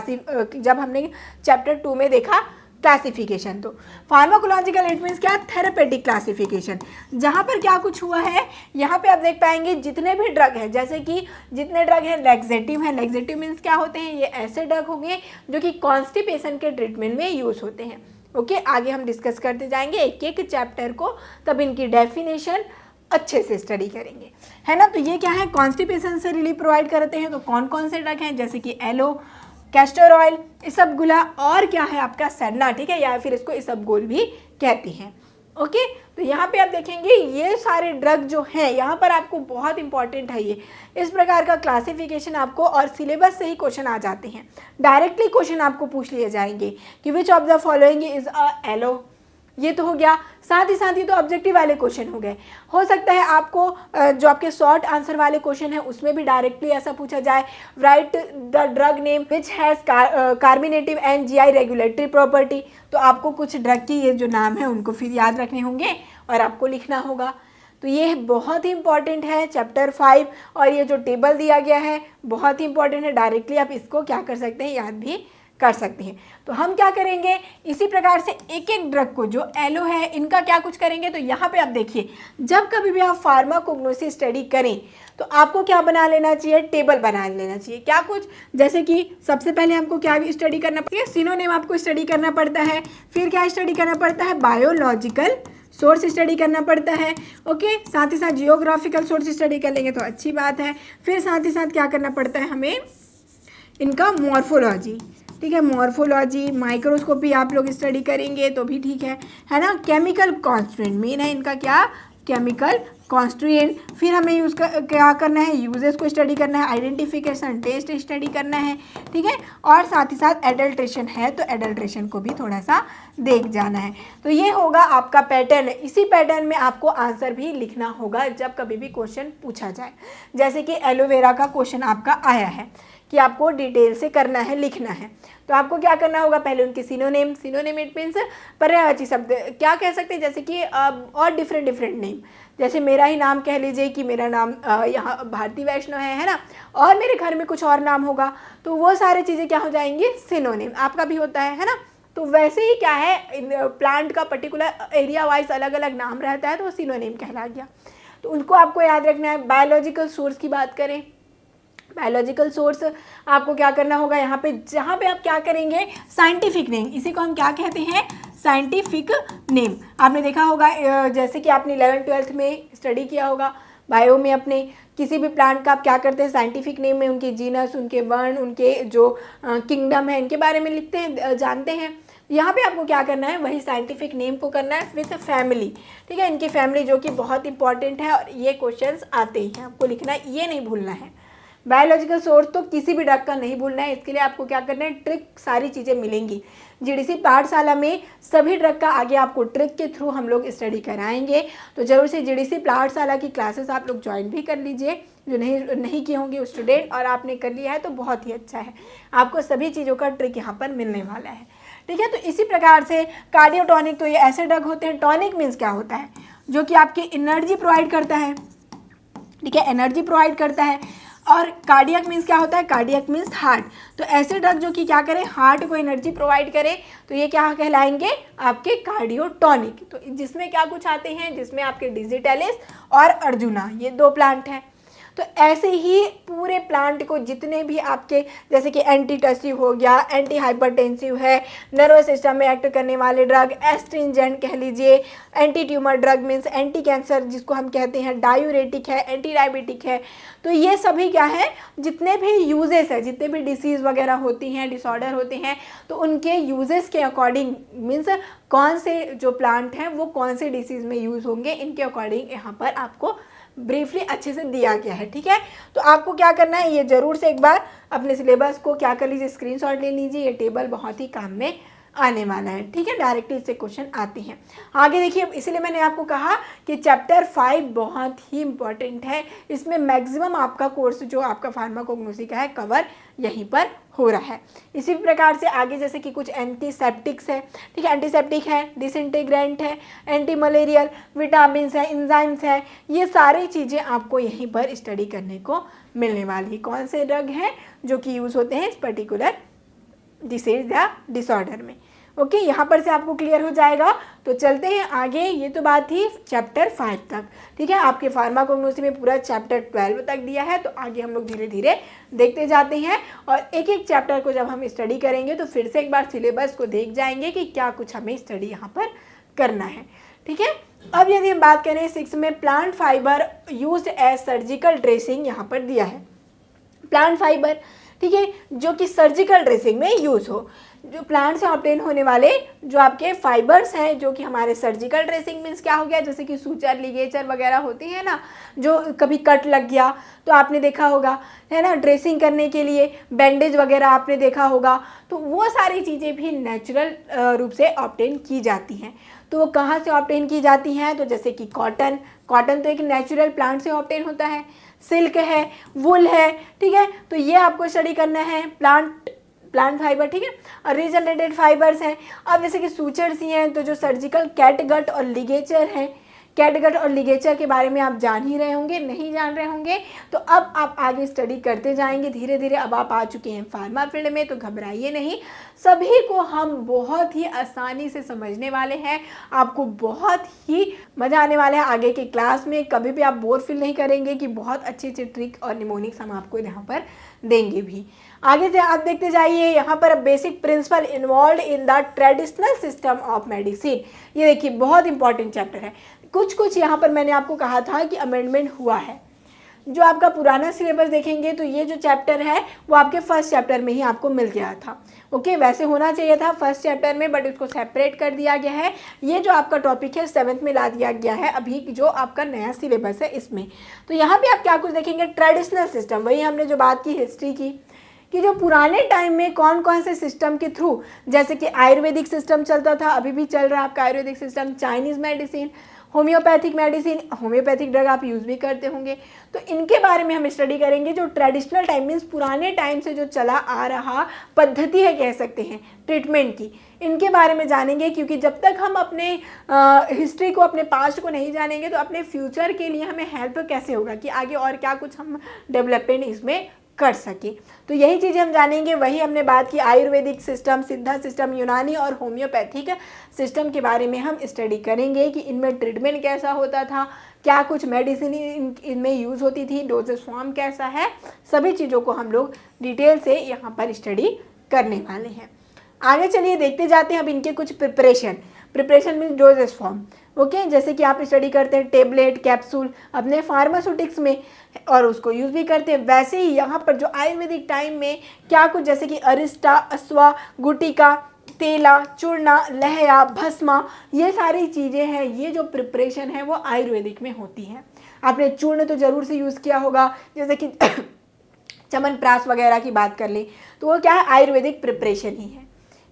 जब हमने चैप्टर 2 में देखा क्लासिफिकेशन, तो फार्माकोलॉजिकल इट मीन्स क्या, थेरेपेटिक क्लासिफिकेशन। जहाँ पर क्या कुछ हुआ है, यहाँ पे आप देख पाएंगे जितने भी ड्रग हैं, जैसे कि जितने ड्रग हैं लैक्सेटिव हैं, लैक्सेटिव मीन्स क्या होते हैं, ये ऐसे ड्रग होंगे जो कि कॉन्स्टिपेशन के ट्रीटमेंट में यूज़ होते हैं। ओके, आगे हम डिस्कस करते जाएंगे एक एक चैप्टर को, तब इनकी डेफिनेशन अच्छे से स्टडी करेंगे, है ना। तो ये क्या है, कॉन्स्टिपेशन से रिलीफ प्रोवाइड करते हैं। तो कौन कौन से ड्रग हैं, जैसे कि एलो, कैस्टर ऑयल, इसबगोला और क्या है आपका सेडना, ठीक है, या फिर इसको इसबगोल भी कहती हैं। ओके, तो यहाँ पे आप देखेंगे ये सारे ड्रग जो हैं, यहाँ पर आपको बहुत इंपॉर्टेंट है ये, इस प्रकार का क्लासिफिकेशन आपको, और सिलेबस से ही क्वेश्चन आ जाते हैं, डायरेक्टली क्वेश्चन आपको पूछ लिए जाएंगे कि which of the following is a aloe, ये तो हो गया। साथ ही तो ऑब्जेक्टिव वाले क्वेश्चन हो गए। हो सकता है आपको जो आपके शॉर्ट आंसर वाले क्वेश्चन है उसमें भी डायरेक्टली ऐसा पूछा जाए, right the drug name which has carminative and GI regulatory property. तो आपको कुछ ड्रग की ये जो नाम है उनको फिर याद रखने होंगे और आपको लिखना होगा। तो ये बहुत ही इंपॉर्टेंट है चैप्टर 5, और ये जो टेबल दिया गया है बहुत ही इंपॉर्टेंट है, डायरेक्टली आप इसको क्या कर सकते हैं, याद भी कर सकते हैं। तो हम क्या करेंगे, इसी प्रकार से एक एक ड्रग को, जो एलो है इनका क्या कुछ करेंगे। तो यहाँ पे आप देखिए, जब कभी भी आप फार्माकोग्नोसी स्टडी करें तो आपको क्या बना लेना चाहिए, टेबल बना लेना चाहिए। क्या कुछ, जैसे कि सबसे पहले हमको क्या स्टडी करना पड़ता है, सिनोनिम आपको स्टडी करना पड़ता है, फिर क्या स्टडी करना पड़ता है, बायोलॉजिकल सोर्स स्टडी करना पड़ता है। ओके, साथ ही साथ जियोग्राफिकल सोर्स स्टडी कर लेंगे तो अच्छी बात है। फिर साथ ही साथ क्या करना पड़ता है हमें, इनका मॉर्फोलॉजी, ठीक है, मॉर्फोलॉजी, माइक्रोस्कोपी आप लोग स्टडी करेंगे तो भी ठीक है ना। केमिकल कॉन्स्टिट्यूएंट मेन है इनका, क्या, केमिकल कॉन्स्टिट्यूएंट। फिर हमें क्या करना है, यूजेस को स्टडी करना है, आइडेंटिफिकेशन टेस्ट स्टडी करना है, ठीक है, और साथ ही साथ एडल्ट्रेशन है तो एडल्ट्रेशन को भी थोड़ा सा देख जाना है। तो ये होगा आपका पैटर्न। इसी पैटर्न में आपको आंसर भी लिखना होगा जब कभी भी क्वेश्चन पूछा जाए। जैसे कि एलोवेरा का क्वेश्चन आपका आया है कि आपको डिटेल से करना है, लिखना है, तो आपको क्या करना होगा, पहले उनके सिनोनिम इट मीन्स पर्यायवाची शब्द, क्या कह सकते हैं, जैसे कि और डिफरेंट नेम, जैसे मेरा ही नाम कह लीजिए कि मेरा नाम यहाँ भारती वैष्णव है ना, और मेरे घर में कुछ और नाम होगा, तो वो सारी चीज़ें क्या हो जाएंगी, सिनोनिम। आपका भी होता है ना, तो वैसे ही क्या है, प्लांट का पर्टिकुलर एरिया वाइज अलग अलग नाम रहता है तो वो सिनोनिम कहला गया, तो उनको आपको याद रखना है। बायोलॉजिकल सोर्स की बात करें, बायोलॉजिकल सोर्स आपको क्या करना होगा, यहाँ पे जहाँ पे आप क्या करेंगे, साइंटिफिक नेम, इसी को हम क्या कहते हैं, साइंटिफिक नेम। आपने देखा होगा जैसे कि आपने 11th-12th में स्टडी किया होगा बायो में, अपने किसी भी प्लांट का आप क्या करते हैं, साइंटिफिक नेम में उनके जीनस, उनके वर्ण, उनके जो किंगडम है, इनके बारे में लिखते हैं, जानते हैं। यहाँ पे आपको क्या करना है, वही साइंटिफिक नेम को करना है विथ फैमिली, ठीक है, इनकी फैमिली जो कि बहुत इंपॉर्टेंट है, और ये क्वेश्चंस आते ही हैं, आपको लिखना है, ये नहीं भूलना है। बायोलॉजिकल सोर्स तो किसी भी ड्रग का नहीं भूलना है। इसके लिए आपको क्या करना है, ट्रिक सारी चीज़ें मिलेंगी। जीडीसी पाठशाला में सभी ड्रग का आगे आपको ट्रिक के थ्रू हम लोग स्टडी कराएंगे। तो जरूर से जीडीसी पाठशाला की क्लासेस आप लोग ज्वाइन भी कर लीजिए, जो नहीं किए होंगे स्टूडेंट, और आपने कर लिया है तो बहुत ही अच्छा है, आपको सभी चीज़ों का ट्रिक यहाँ पर मिलने वाला है। ठीक है, तो इसी प्रकार से कार्डियो टॉनिक, तो ये ऐसे ड्रग होते हैं। टॉनिक मीन्स क्या होता है, जो कि आपकी एनर्जी प्रोवाइड करता है। ठीक है, एनर्जी प्रोवाइड करता है। और कार्डियक मीन्स क्या होता है, कार्डियक मीन्स हार्ट। तो ऐसे ड्रग जो कि क्या करें, हार्ट को एनर्जी प्रोवाइड करें, तो ये क्या कहलाएंगे, आपके कार्डियोटॉनिक। तो जिसमें क्या कुछ आते हैं, जिसमें आपके डिजिटेलिस और अर्जुना, ये 2 प्लांट हैं। तो ऐसे ही पूरे प्लांट को जितने भी आपके, जैसे कि एंटीटसिव हो गया, एंटी हाइपरटेंसिव है, नर्वस सिस्टम में एक्ट करने वाले ड्रग, एस्ट्रिंजेंट कह लीजिए, anti tumour drug means anti cancer जिसको हम कहते हैं, डायूरेटिक है, एंटी डायबिटिक है। तो ये सभी क्या है, जितने भी यूजेस है, जितने भी डिसीज़ वगैरह होती हैं, डिसऑर्डर होते हैं, तो उनके यूजेस के अकॉर्डिंग मीन्स कौन से जो प्लांट हैं वो कौन से डिसीज़ में यूज़ होंगे, इनके अकॉर्डिंग यहाँ पर आपको ब्रीफली अच्छे से दिया गया है। ठीक है, तो आपको क्या करना है, ये ज़रूर से एक बार अपने सिलेबस को क्या कर लीजिए, स्क्रीनशॉट ले लीजिए, ये टेबल बहुत ही काम में आने वाला है। ठीक है, डायरेक्टली इससे क्वेश्चन आते हैं। आगे देखिए, इसलिए मैंने आपको कहा कि चैप्टर 5 बहुत ही इंपॉर्टेंट है। इसमें मैक्सिमम आपका कोर्स जो आपका फार्माकोग्नोसी का है कवर यहीं पर हो रहा है। इसी प्रकार से आगे जैसे कि कुछ एंटीसेप्टिक्स है। ठीक है, एंटीसेप्टिक है, डिसइंटीग्रेंट है, एंटी मलेरियल, विटामिन है, इंजाइम्स है, ये सारी चीज़ें आपको यहीं पर स्टडी करने को मिलने वाली। कौन से ड्रग हैं जो कि यूज़ होते हैं इस पर्टिकुलर डिसीज या डिसऑर्डर में। ओके, यहाँ पर से आपको क्लियर हो जाएगा। तो चलते हैं आगे, ये तो बात थी चैप्टर 5 तक। ठीक है, आपके फार्माकोग्नोसी में पूरा चैप्टर 12 तक दिया है, तो आगे हम लोग धीरे धीरे देखते जाते हैं, और एक एक चैप्टर को जब हम स्टडी करेंगे तो फिर से एक बार सिलेबस को देख जाएंगे कि क्या कुछ हमें स्टडी यहाँ पर करना है। ठीक है, अब यदि हम बात करें 6 में, plant fibre used as surgical dressing यहाँ पर दिया है। प्लांट फाइबर, ठीक है, जो कि सर्जिकल ड्रेसिंग में यूज़ हो, जो प्लांट से ऑब्टेन होने वाले जो आपके फाइबर्स हैं, जो कि हमारे सर्जिकल ड्रेसिंग मीन्स क्या हो गया, जैसे कि सूचर, लिगेचर वगैरह होती है ना, जो कभी कट लग गया तो आपने देखा होगा, है ना, ड्रेसिंग करने के लिए बैंडेज वगैरह आपने देखा होगा। तो वो सारी चीज़ें भी नेचुरल रूप से ऑब्टेन की जाती हैं। तो वो कहाँ से ऑब्टेन की जाती हैं, तो जैसे कि कॉटन, कॉटन तो एक नेचुरल प्लांट से ऑब्टेन होता है, सिल्क है, वुल है। ठीक है, तो ये आपको स्टडी करना है, प्लांट फाइबर। ठीक है, और रीजनरेटेड फाइबर्स हैं। अब जैसे कि सूचर्स ही हैं, तो जो सर्जिकल कैटगट और लिगेचर हैं, कैटगट और लिगेचर के बारे में आप जान ही रहे होंगे, नहीं जान रहे होंगे तो अब आप आगे स्टडी करते जाएंगे धीरे धीरे। अब आप आ चुके हैं फार्मा फील्ड में, तो घबराइए नहीं, सभी को हम बहुत ही आसानी से समझने वाले हैं, आपको बहुत ही मज़ा आने वाला है आगे के क्लास में। कभी भी आप बोर फील नहीं करेंगे कि बहुत अच्छी अच्छी ट्रिक और निमोनिक्स हम आपको यहाँ पर देंगे भी। आगे से आप देखते जाइए, यहाँ पर basic principle involve in the traditional system of medicine. ये देखिए बहुत इंपॉर्टेंट चैप्टर है। कुछ यहाँ पर मैंने आपको कहा था कि अमेंडमेंट हुआ है। जो आपका पुराना सिलेबस देखेंगे तो ये जो चैप्टर है वो आपके फर्स्ट चैप्टर में ही आपको मिल गया था। ओके, वैसे होना चाहिए था फर्स्ट चैप्टर में, बट इसको सेपरेट कर दिया गया है। ये जो आपका टॉपिक है 7th में ला दिया गया है अभी जो आपका नया सिलेबस है इसमें। तो यहाँ पे आप क्या कुछ देखेंगे, ट्रेडिशनल सिस्टम, वही हमने जो बात की हिस्ट्री की कि जो पुराने टाइम में कौन कौन से सिस्टम के थ्रू, जैसे कि आयुर्वेदिक सिस्टम चलता था, अभी भी चल रहा है आपका Ayurvedic system, Chinese medicine, homeopathic medicine, homeopathic drug आप यूज़ भी करते होंगे। तो इनके बारे में हम स्टडी करेंगे। जो ट्रेडिशनल टाइम मीन्स पुराने टाइम से जो चला आ रहा पद्धति है कह सकते हैं ट्रीटमेंट की, इनके बारे में जानेंगे। क्योंकि जब तक हम अपने हिस्ट्री को, अपने पास्ट को नहीं जानेंगे तो अपने फ्यूचर के लिए हमें हेल्प कैसे होगा कि आगे और क्या कुछ हम डेवलपमेंट इसमें कर सके। तो यही चीज़ें हम जानेंगे। वही हमने बात की आयुर्वेदिक सिस्टम, सिद्धा सिस्टम, यूनानी और होम्योपैथिक सिस्टम के बारे में हम स्टडी करेंगे कि इनमें ट्रीटमेंट कैसा होता था, क्या कुछ मेडिसिन इनमें यूज़ होती थी, डोजेस फॉर्म कैसा है, सभी चीज़ों को हम लोग डिटेल से यहाँ पर स्टडी करने वाले हैं। आगे चलिए देखते जाते हैं अब इनके कुछ preparation means doses form. Okay, जैसे कि आप स्टडी करते हैं टेबलेट, कैप्सूल अपने फार्मास्यूटिक्स में और उसको यूज़ भी करते हैं, वैसे ही यहाँ पर जो आयुर्वेदिक टाइम में क्या कुछ, जैसे कि अरिष्टा, अस्वा, गुटिका, तेला, चूर्णा, लहया, भस्मा, ये सारी चीज़ें हैं। ये जो प्रिपरेशन है वो आयुर्वेदिक में होती है। आपने चूर्ण तो ज़रूर से यूज़ किया होगा, जैसे कि च्यवनप्राश वगैरह की बात कर ले तो वो क्या है, आयुर्वेदिक प्रिपरेशन ही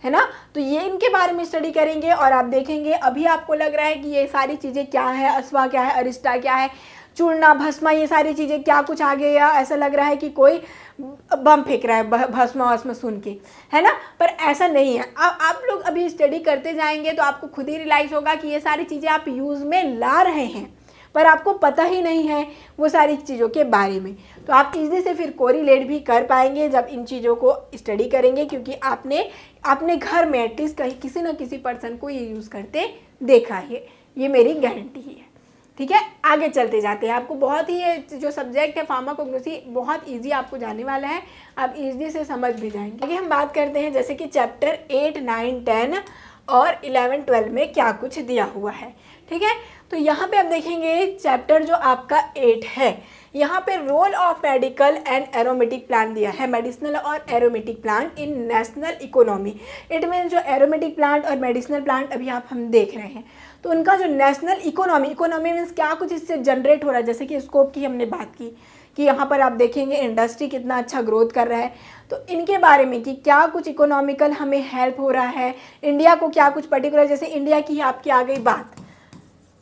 है ना। तो ये इनके बारे में स्टडी करेंगे और आप देखेंगे अभी आपको लग रहा है कि ये सारी चीज़ें क्या है, अस्वा क्या है, अरिष्टा क्या है, चूर्णा, भस्मा, ये सारी चीज़ें क्या कुछ आ गए, या ऐसा लग रहा है कि कोई बम फेंक रहा है भस्मा वस्मा सुन के, है ना। पर ऐसा नहीं है। आप लोग अभी स्टडी करते जाएंगे तो आपको खुद ही रियलाइज़ होगा कि ये सारी चीज़ें आप यूज़ में ला रहे हैं पर आपको पता ही नहीं है वो सारी चीज़ों के बारे में। तो आप इजीली से फिर कोरिलेट भी कर पाएंगे जब इन चीज़ों को स्टडी करेंगे, क्योंकि आपने अपने घर में एटलीस्ट कहीं किसी न किसी पर्सन को ये यूज़ करते देखा है, ये मेरी गारंटी ही है। ठीक है, आगे चलते जाते हैं। आपको बहुत ही ये जो सब्जेक्ट है फार्माकोग्नोसी बहुत इजी आपको जाने वाला है, आप इजी से समझ भी जाएंगे। आगे हम बात करते हैं जैसे कि चैप्टर 8, 9, 10 और 11, 12 में क्या कुछ दिया हुआ है। ठीक है, तो यहाँ पे आप देखेंगे चैप्टर जो आपका 8 है, यहाँ पे role of medical and aromatic plant दिया है, मेडिसिनल और aromatic plant in national economy. It mean जो एरोमेटिक प्लांट और मेडिसिनल प्लांट अभी हम देख रहे हैं तो उनका जो नेशनल इकोनॉमी, इकोनॉमी मीन्स क्या कुछ इससे जनरेट हो रहा है। जैसे कि स्कोप की हमने बात की कि यहाँ पर आप देखेंगे इंडस्ट्री कितना अच्छा ग्रोथ कर रहा है, तो इनके बारे में कि क्या कुछ इकोनॉमिकल हमें हेल्प हो रहा है, इंडिया को क्या कुछ पर्टिकुलर, जैसे इंडिया की आपकी आ गई बात,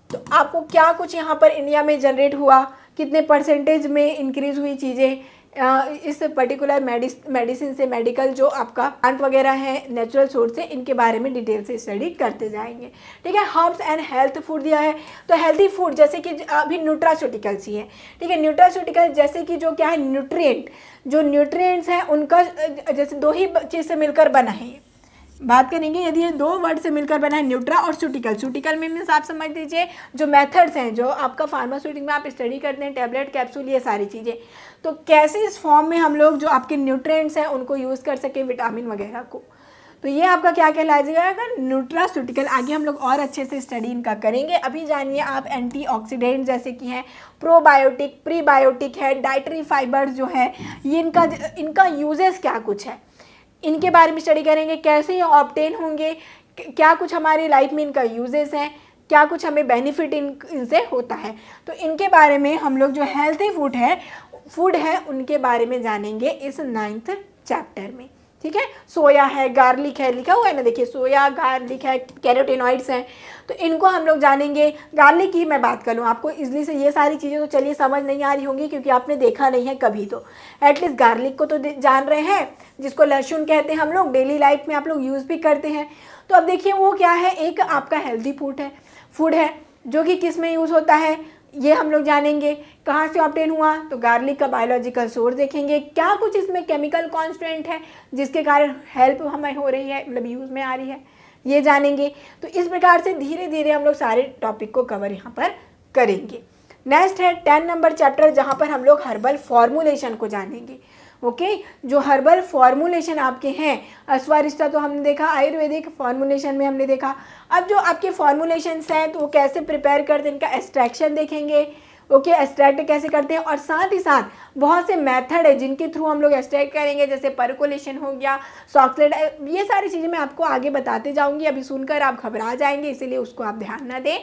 तो आपको क्या कुछ यहाँ पर इंडिया में जनरेट हुआ, कितने परसेंटेज में इंक्रीज हुई चीज़ें इस पर्टिकुलर मेडिसिन से, मेडिकल जो आपका प्लांट वगैरह है नेचुरल सोर्स से, इनके बारे में डिटेल से स्टडी करते जाएंगे। ठीक है, हर्ब्स एंड हेल्थ फूड दिया है, तो हेल्थी फूड जैसे कि अभी न्यूट्रास्यूटिकल्स ही है। ठीक है, न्यूट्रास्यूटिकल जैसे कि जो क्या है न्यूट्रिएंट, जो न्यूट्रिएंट्स हैं उनका जैसे दो ही चीज़ से मिलकर बना है, बात करेंगे यदि ये दो वर्ड से मिलकर बना है न्यूट्रा और सूटिकल। सूटिकल में मीन्स आप समझ लीजिए जो मेथड्स हैं जो आपका फार्मास्यूटिक में आप स्टडी करते हैं, टैबलेट, कैप्सूल, ये सारी चीज़ें, तो कैसे इस फॉर्म में हम लोग जो आपके न्यूट्रिएंट्स हैं उनको यूज़ कर सकें, विटामिन वगैरह को, तो ये आपका क्या कहलाएगा, न्यूट्रास्यूटिकल। आगे हम लोग और अच्छे से स्टडी इनका करेंगे। अभी जानिए आप एंटीऑक्सीडेंट जैसे कि हैं, प्रोबायोटिक, प्रीबायोटिक है, डाइटरी फाइबर्स जो है, ये इनका यूजेस क्या कुछ है, इनके बारे में स्टडी करेंगे, कैसे ये ऑब्टेन होंगे, क्या कुछ हमारी लाइफ में इनका यूजेस हैं, क्या कुछ हमें बेनिफिट इनसे होता है। तो इनके बारे में हम लोग जो हेल्थी फूड है उनके बारे में जानेंगे इस 9th चैप्टर में। ठीक है, सोया है, गार्लिक है, लिखा हुआ है ना, देखिए सोया, गार्लिक है, कैरोटीनॉइड्स हैं, तो इनको हम लोग जानेंगे। गार्लिक की मैं बात करूँ आपको इजली से, ये सारी चीज़ें तो चलिए समझ नहीं आ रही होंगी क्योंकि आपने देखा नहीं है कभी, तो एटलीस्ट गार्लिक को तो जान रहे हैं, जिसको लहसुन कहते हैं, हम लोग डेली लाइफ में आप लोग यूज़ भी करते हैं। तो अब देखिए वो क्या है, एक आपका हेल्दी फूड है जो कि किस में यूज़ होता है, ये हम लोग जानेंगे। कहाँ से ऑब्टेन हुआ, तो गार्लिक का बायोलॉजिकल सोर्स देखेंगे, क्या कुछ इसमें केमिकल कॉन्स्टेंट है जिसके कारण हेल्प हमें हो रही है, मतलब यूज़ में आ रही है, ये जानेंगे। तो इस प्रकार से धीरे धीरे हम लोग सारे टॉपिक को कवर यहाँ पर करेंगे। नेक्स्ट है 10 नंबर चैप्टर, जहाँ पर हम लोग हर्बल फॉर्मुलेशन को जानेंगे। ओके, जो हर्बल फॉर्मुलेशन आपके हैं, अस्वारिष्टा तो हमने देखा, आयुर्वेदिक फॉर्मुलेशन में हमने देखा। अब जो आपके फॉर्मुलेशंस हैं तो वो कैसे प्रिपेयर करते हैं, इनका एक्सट्रैक्शन देखेंगे। ओके, एक्सट्रैक्ट कैसे करते हैं, और साथ ही साथ बहुत से मेथड है जिनके थ्रू हम लोग एक्सट्रैक्ट करेंगे, जैसे परकोलेशन हो गया, सॉक्सलेट, ये सारी चीज़ें मैं आपको आगे बताते जाऊंगी। अभी सुनकर आप घबरा जाएंगे, इसीलिए उसको आप ध्यान ना दें।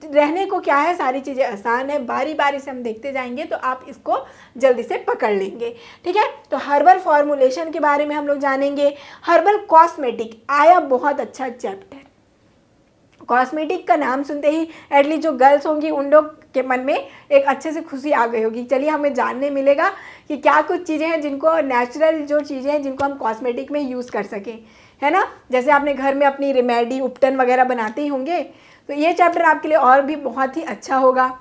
रहने को क्या है, सारी चीज़ें आसान है, बारी बारी से हम देखते जाएंगे तो आप इसको जल्दी से पकड़ लेंगे। ठीक है, तो हर्बल फॉर्मुलेशन के बारे में हम लोग जानेंगे। हर्बल कॉस्मेटिक आया, बहुत अच्छा चैप्टर। कॉस्मेटिक का नाम सुनते ही एटलीस्ट जो गर्ल्स होंगी उन लोग के मन में एक अच्छे से खुशी आ गई होगी, चलिए हमें जानने मिलेगा कि क्या कुछ चीज़ें हैं जिनको, नेचुरल जो चीज़ें हैं जिनको हम कॉस्मेटिक में यूज़ कर सकें, है ना। जैसे आपने घर में अपनी रेमेडी, उपटन वगैरह बनाते ही होंगे, तो ये चैप्टर आपके लिए और भी बहुत ही अच्छा होगा।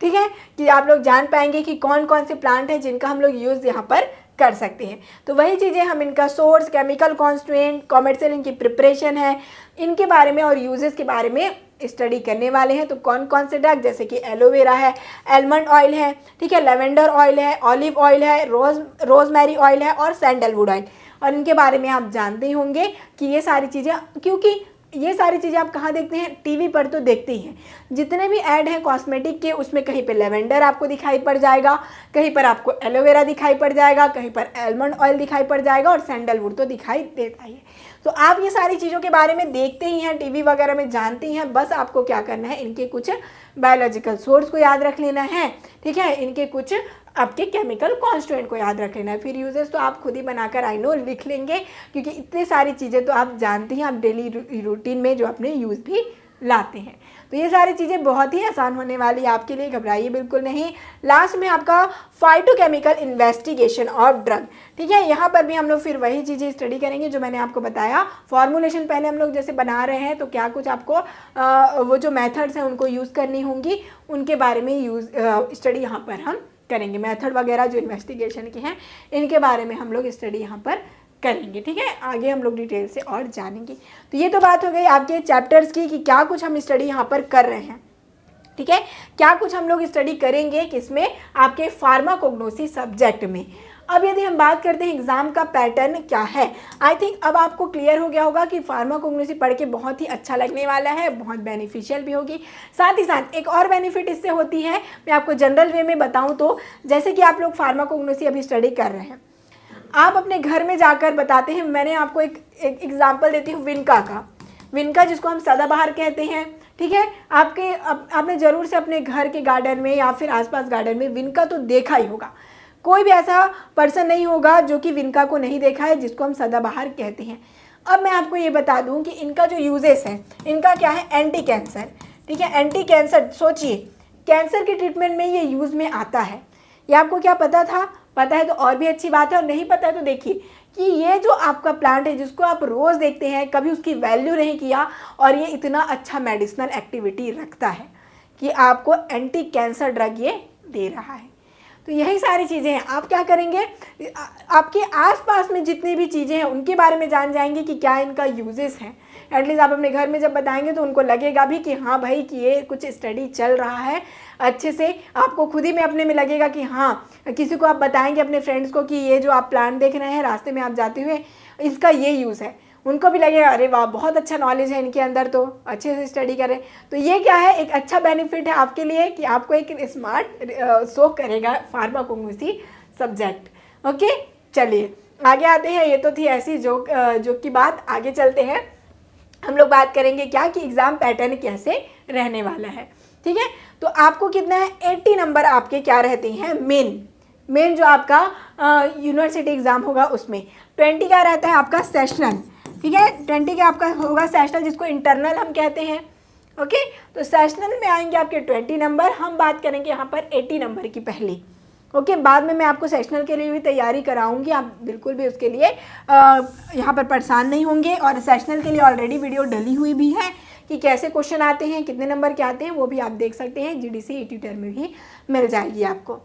ठीक है, कि आप लोग जान पाएंगे कि कौन कौन से प्लांट हैं जिनका हम लोग यूज़ यहाँ पर कर सकते हैं। तो वही चीज़ें हम इनका सोर्स, केमिकल कॉन्स्टिट्यूएंट, कॉमर्शियल इनकी प्रिपरेशन है, इनके बारे में और यूजेस के बारे में स्टडी करने वाले हैं। तो कौन कौन से ड्रग, जैसे कि एलोवेरा है, आलमंड ऑयल है, ठीक है, लेवेंडर ऑयल है, ऑलिव ऑयल है, रोजमेरी ऑयल है और सैंडलवुड ऑयल, और इनके बारे में आप जानते ही होंगे कि ये सारी चीज़ें, क्योंकि ये सारी चीज़ें आप कहाँ देखते हैं, टीवी पर तो देखते ही हैं। जितने भी ऐड हैं कॉस्मेटिक के, उसमें कहीं पे लेवेंडर आपको दिखाई पड़ जाएगा, कहीं पर आपको एलोवेरा दिखाई पड़ जाएगा, कहीं पर आलमंड ऑयल दिखाई पड़ जाएगा, और सैंडलवुड तो दिखाई देता ही है। तो आप ये सारी चीज़ों के बारे में देखते ही हैं, टीवी वगैरह में जानते ही हैं, बस आपको क्या करना है, इनके कुछ बायोलॉजिकल सोर्स को याद रख लेना है, ठीक है, इनके कुछ आपके केमिकल कॉन्स्टिट्यूएंट को याद रख लेना है। फिर यूजेस तो आप खुद ही बनाकर आई नो लिख लेंगे, क्योंकि इतनी सारी चीज़ें तो आप जानते हैं, आप डेली रूटीन में जो अपने यूज़ भी लाते हैं। तो ये सारी चीज़ें बहुत ही आसान होने वाली है आपके लिए, घबराइए बिल्कुल नहीं। लास्ट में आपका फाइटोकेमिकल इन्वेस्टिगेशन ऑफ ड्रग, ठीक है, यहाँ पर भी हम लोग फिर वही चीज़ें स्टडी करेंगे जो मैंने आपको बताया। फॉर्मुलेशन पहले हम लोग जैसे बना रहे हैं, तो क्या कुछ आपको वो जो मेथड्स हैं उनको यूज़ करनी होंगी, उनके बारे में स्टडी यहाँ पर हम करेंगे। मेथड वगैरह जो इन्वेस्टिगेशन के हैं इनके बारे में हम लोग स्टडी यहाँ पर करेंगे, ठीक है, आगे हम लोग डिटेल से और जानेंगे। तो ये तो बात हो गई आपके चैप्टर्स की कि क्या कुछ हम स्टडी यहाँ पर कर रहे हैं, ठीक है, क्या कुछ हम लोग स्टडी करेंगे किसमें, आपके फार्माकोग्नोसी सब्जेक्ट में। अब यदि हम बात करते हैं एग्जाम का पैटर्न क्या है, आई थिंक अब आपको क्लियर हो गया होगा कि फार्माकोग्नोसी पढ़ के बहुत ही अच्छा लगने वाला है, बहुत बेनिफिशियल भी होगी। साथ ही साथ एक और बेनिफिट इससे होती है, मैं आपको जनरल वे में बताऊं तो, जैसे कि आप लोग फार्माकोग्नोसी अभी स्टडी कर रहे हैं, आप अपने घर में जाकर बताते हैं, मैंने आपको एक एग्जाम्पल देती हूँ विनका का, विनका जिसको हम सदाबहार कहते हैं, ठीक है, आपने ज़रूर से अपने घर के गार्डन में या फिर आसपास गार्डन में विनका तो देखा ही होगा। कोई भी ऐसा पर्सन नहीं होगा जो कि विनका को नहीं देखा है, जिसको हम सदाबहार कहते हैं। अब मैं आपको ये बता दूं कि इनका जो यूजेस है, इनका क्या है, एंटी कैंसर, ठीक है, एंटी कैंसर, सोचिए कैंसर के ट्रीटमेंट में ये यूज़ में आता है। ये आपको क्या पता था? पता है तो और भी अच्छी बात है, और नहीं पता है तो देखिए कि ये जो आपका प्लांट है जिसको आप रोज़ देखते हैं, कभी उसकी वैल्यू नहीं किया, और ये इतना अच्छा मेडिसिनल एक्टिविटी रखता है कि आपको एंटी कैंसर ड्रग ये दे रहा है। तो यही सारी चीज़ें हैं। आप क्या करेंगे, आपके आसपास में जितनी भी चीज़ें हैं उनके बारे में जान जाएंगे कि क्या इनका यूजेस हैं। एटलीस्ट आप अपने घर में जब बताएंगे तो उनको लगेगा भी कि हाँ भाई कि ये कुछ स्टडी चल रहा है अच्छे से। आपको खुद ही में अपने में लगेगा कि हाँ, किसी को आप बताएंगे अपने फ्रेंड्स को कि ये जो आप प्लांट देख रहे हैं रास्ते में आप जाते हुए, इसका ये यूज़ है, उनको भी लगेगा अरे वाह बहुत अच्छा नॉलेज है इनके अंदर, तो अच्छे से स्टडी करें। तो ये क्या है, एक अच्छा बेनिफिट है आपके लिए कि आपको एक स्मार्ट शो करेगा फार्माकोग्नोसी सब्जेक्ट। ओके, चलिए आगे आते हैं। ये तो थी ऐसी जो की बात। आगे चलते हैं, हम लोग बात करेंगे क्या कि एग्ज़ाम पैटर्न कैसे रहने वाला है। ठीक है, तो आपको कितना है, 80 नंबर आपके क्या रहते हैं, मेन जो आपका यूनिवर्सिटी एग्ज़ाम होगा उसमें। 20 का रहता है आपका सेशनल, ठीक है, 20 का आपका होगा सेशनल, जिसको इंटरनल हम कहते हैं। ओके, तो सेशनल में आएंगे आपके 20 नंबर। हम बात करेंगे यहाँ पर 80 नंबर की पहले। ओके, बाद में मैं आपको सेशनल के लिए भी तैयारी कराऊंगी, आप बिल्कुल भी उसके लिए यहाँ पर परेशान नहीं होंगे। और सेशनल के लिए ऑलरेडी वीडियो डली हुई भी है कि कैसे क्वेश्चन आते हैं, कितने नंबर के आते हैं, वो भी आप देख सकते हैं, GDC एटीट्यूटर में भी मिल जाएगी आपको।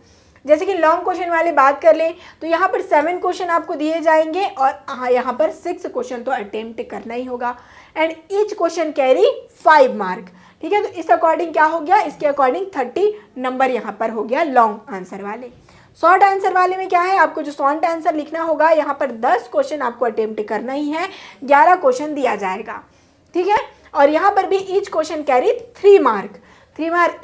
जैसे कि लॉन्ग क्वेश्चन वाले बात कर लें तो यहाँ पर 7 क्वेश्चन आपको दिए जाएंगे, और यहाँ पर 6 क्वेश्चन तो अटेम्प्ट करना ही होगा, and each question carry 5 mark. ठीक है, तो इस अकॉर्डिंग क्या हो गया, इसके अकॉर्डिंग 30 नंबर यहाँ पर हो गया लॉन्ग आंसर वाले। शॉर्ट आंसर वाले में क्या है, आपको जो शॉर्ट आंसर लिखना होगा, यहाँ पर 10 क्वेश्चन आपको अटेम्प्ट करना ही है, 11 क्वेश्चन दिया जाएगा। ठीक है, और यहाँ पर भी ईच क्वेश्चन कैरी 3 मार्क,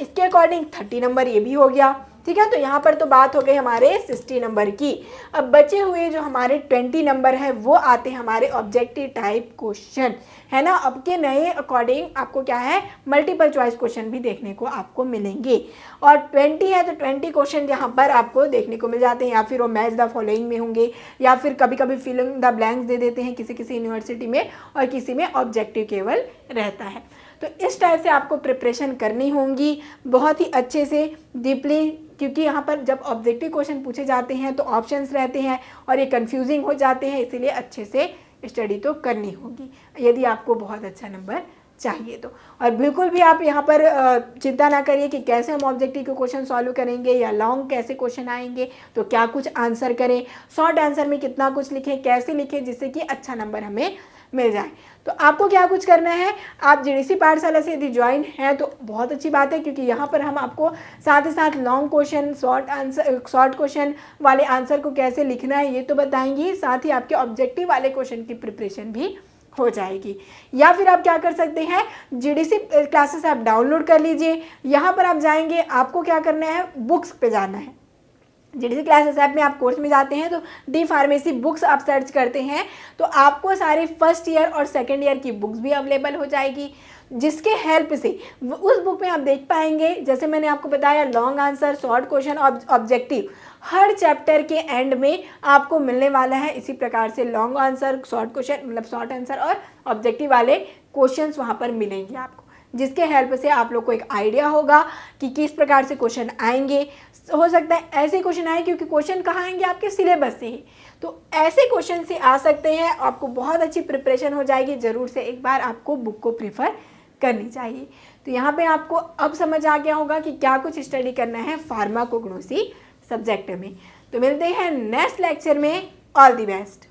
इसके अकॉर्डिंग 30 नंबर ये भी हो गया। ठीक है, तो यहाँ पर तो बात हो गई हमारे 60 नंबर की। अब बचे हुए जो हमारे 20 नंबर है वो आते हैं हमारे ऑब्जेक्टिव टाइप क्वेश्चन, है ना। अब के नए अकॉर्डिंग आपको क्या है, मल्टीपल चॉइस क्वेश्चन भी देखने को आपको मिलेंगे, और 20 है तो 20 क्वेश्चन यहाँ पर आपको देखने को मिल जाते हैं, या फिर वो मैच द फॉलोइंग में होंगे, या फिर कभी कभी फिल इन द ब्लैंक्स दे देते हैं किसी यूनिवर्सिटी में, और किसी में ऑब्जेक्टिव केवल रहता है। तो इस टाइप से आपको प्रिपरेशन करनी होंगी बहुत ही अच्छे से, डीपली, क्योंकि यहाँ पर जब ऑब्जेक्टिव क्वेश्चन पूछे जाते हैं तो ऑप्शंस रहते हैं और ये कंफ्यूजिंग हो जाते हैं, इसीलिए अच्छे से स्टडी तो करनी होगी यदि आपको बहुत अच्छा नंबर चाहिए तो। और बिल्कुल भी आप यहाँ पर चिंता ना करिए कि कैसे हम ऑब्जेक्टिव के क्वेश्चन सॉल्व करेंगे या लॉन्ग कैसे क्वेश्चन आएंगे, तो क्या कुछ आंसर करें, शॉर्ट आंसर में कितना कुछ लिखें, कैसे लिखें जिससे कि अच्छा नंबर हमें मिल जाए। तो आपको क्या कुछ करना है, आप GDC पाठशाला से यदि ज्वाइन है तो बहुत अच्छी बात है, क्योंकि यहाँ पर हम आपको साथ ही साथ लॉन्ग क्वेश्चन, शॉर्ट क्वेश्चन वाले आंसर को कैसे लिखना है ये तो बताएंगे, साथ ही आपके ऑब्जेक्टिव वाले क्वेश्चन की प्रिपरेशन भी हो जाएगी। या फिर आप क्या कर सकते हैं, GDC क्लासेस आप डाउनलोड कर लीजिए। यहाँ पर आप जाएंगे, आपको क्या करना है, बुक्स पे जाना है। GDC क्लासेस ऐप में आप कोर्स में जाते हैं तो डी फार्मेसी बुक्स आप सर्च करते हैं तो आपको सारे फर्स्ट ईयर और सेकेंड ईयर की बुक्स भी अवेलेबल हो जाएगी, जिसके हेल्प से उस बुक में आप देख पाएंगे, जैसे मैंने आपको बताया, long answer, short question, objective हर चैप्टर के एंड में आपको मिलने वाला है। इसी प्रकार से लॉन्ग आंसर, शॉर्ट क्वेश्चन मतलब शॉर्ट आंसर और ऑब्जेक्टिव वाले क्वेश्चंस वहाँ पर मिलेंगे आपको, जिसके हेल्प से आप लोग को एक आइडिया होगा कि किस प्रकार से क्वेश्चन आएंगे। हो सकता है ऐसे क्वेश्चन आए क्योंकि क्वेश्चन कहाँ आएंगे आपके सिलेबस से ही, तो ऐसे क्वेश्चन से आ सकते हैं, आपको बहुत अच्छी प्रिपरेशन हो जाएगी। ज़रूर से एक बार आपको बुक को प्रीफर करनी चाहिए। तो यहाँ पे आपको अब समझ आ गया होगा कि क्या कुछ स्टडी करना है फार्माकोग्नोसी सब्जेक्ट में। तो मिलते हैं नेक्स्ट लेक्चर में। All the best.